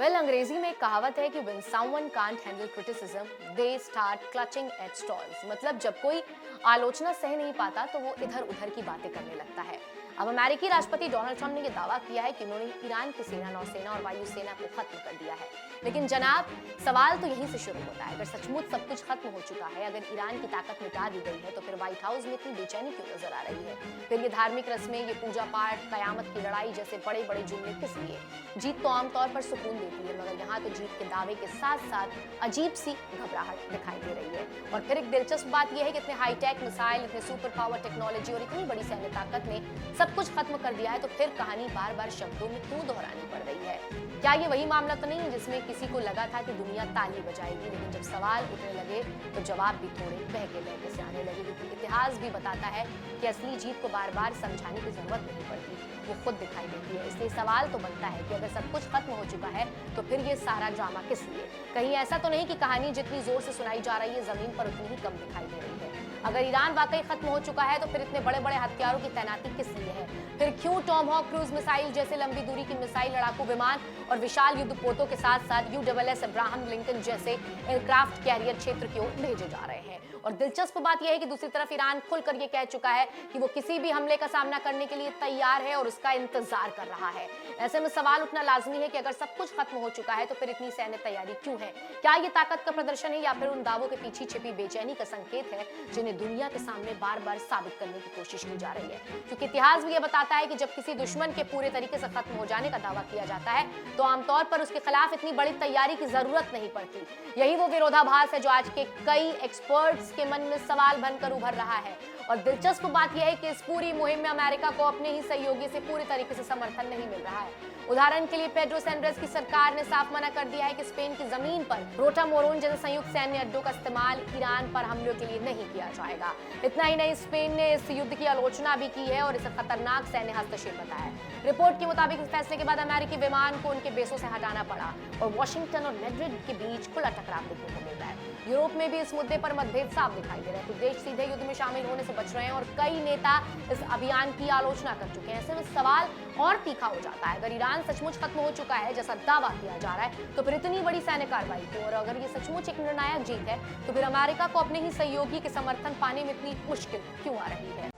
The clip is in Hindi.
अंग्रेजी में एक कहावत है कि when someone can't handle criticism, they start clutching at straws। मतलब जब कोई आलोचना सह नहीं पाता तो वो इधर उधर की बातें करने लगता है। अब अमेरिकी राष्ट्रपति डोनाल्ड ट्रंप ने यह दावा किया है कि उन्होंने ईरान की सेना, नौसेना और वायुसेना को खत्म कर दिया है। लेकिन जनाब, सवाल तो यहीं से शुरू होता है। अगर सचमुच सब कुछ खत्म हो चुका है, अगर ईरान की ताकत मिटा दी गई है, तो फिर व्हाइट हाउस में इतनी बेचैनी क्यों नजर आ रही है? फिर ये धार्मिक रस्में, ये पूजा पाठ, कयामत की लड़ाई जैसे बड़े बड़े जुमले किस लिए? जीत तो आमतौर पर सुकून देती है, मगर यहाँ तो जीत के दावे के साथ साथ अजीब सी घबराहट दिखाई दे रही है। और फिर एक दिलचस्प बात यह है कि इतने हाईटेक मिसाइल, इतने सुपर पावर टेक्नोलॉजी और इतनी बड़ी सैन्य ताकत ने सब कुछ खत्म कर दिया है, तो फिर कहानी बार बार शब्दों में क्यों दोहरानी पड़ रही है? क्या ये वही मामला तो नहीं है जिसमें किसी को लगा था कि दुनिया ताली बजाएगी, लेकिन जब सवाल उठने लगे तो जवाब भी थोड़े बहके बहके से आने लगे? क्योंकि इतिहास भी बताता है कि असली जीत को बार बार समझाने की जरूरत नहीं पड़ती, वो खुद दिखाई देती है। इसलिए सवाल तो बनता है कि अगर सब कुछ खत्म हो चुका है तो फिर ये सारा ड्रामा किस लिए? कहीं ऐसा तो नहीं कि कहानी जितनी जोर से सुनाई जा रही है जमीन पर उतनी ही कम दिखाई दे रही है? अगर ईरान वाकई खत्म हो चुका है तो फिर इतने बड़े बड़े हथियारों की तैनाती किस लिए है? फिर क्यों टॉमहॉक क्रूज मिसाइल जैसे लंबी दूरी की मिसाइल, लड़ाकू विमान और विशाल युद्धपोतों के साथ साथ USS अब्राहम लिंकन जैसे एयरक्राफ्ट कैरियर क्षेत्र की ओर भेजे जा रहे हैं? और दिलचस्प बात यह है कि दूसरी तरफ ईरान खुलकर यह कह चुका है कि वो किसी भी हमले का सामना करने के लिए तैयार है और उसका इंतजार कर रहा है। ऐसे में सवाल उठना लाजमी है कि अगर सब कुछ खत्म हो चुका है तो फिर इतनी सैन्य तैयारी क्यों है? क्या ये ताकत का प्रदर्शन है या फिर उन दावों के पीछे छिपी बेचैनी का संकेत है जिन्हें दुनिया के सामने बार बार साबित करने की कोशिश की जा रही है? क्योंकि इतिहास भी ये बताता है कि जब किसी दुश्मन के पूरे तरीके से खत्म हो जाने का दावा किया जाता है तो आमतौर पर उसके खिलाफ इतनी बड़ी तैयारी की जरूरत नहीं पड़ती। यही वो विरोधाभास है जो आज के कई एक्सपर्ट्स के मन में सवाल बनकर उभर रहा है। और दिलचस्प बात यह है कि इस पूरी मुहिम में अमेरिका को अपने ही सहयोगी से पूरी तरीके से समर्थन नहीं मिल रहा है। उदाहरण के लिए पेड्रो सैंचेज की सरकार ने साफ मना कर दिया है कि स्पेन की जमीन पर रोटा मोरोन जैसे संयुक्त सैन्य अड्डों का इस्तेमाल ईरान पर हमलों के लिए नहीं किया जाएगा। इतना ही नहीं, स्पेन ने इस युद्ध की आलोचना भी की है और इसे खतरनाक सैन्य हस्तक्षेप बताया है। रिपोर्ट के मुताबिक इस फैसले के बाद अमेरिकी विमान को उनके बेसों से हटाना पड़ा और वॉशिंगटन और मैड्रिड के बीच खुला टकराव देखने को मिल रहा है। यूरोप में भी इस मुद्दे पर मतभेद साफ दिखाई दे रहे हैं। कुछ देश सीधे युद्ध में शामिल होने से बच रहे हैं और कई नेता इस अभियान की आलोचना कर चुके हैं। ऐसे में सवाल और तीखा हो जाता है, अगर ईरान सचमुच खत्म हो चुका है जैसा दावा किया जा रहा है तो फिर इतनी बड़ी सैन्य कार्रवाई क्यों? और अगर ये सचमुच एक निर्णायक जीत है तो फिर अमेरिका को अपने ही सहयोगी के समर्थन पाने में इतनी मुश्किल क्यों आ रही है?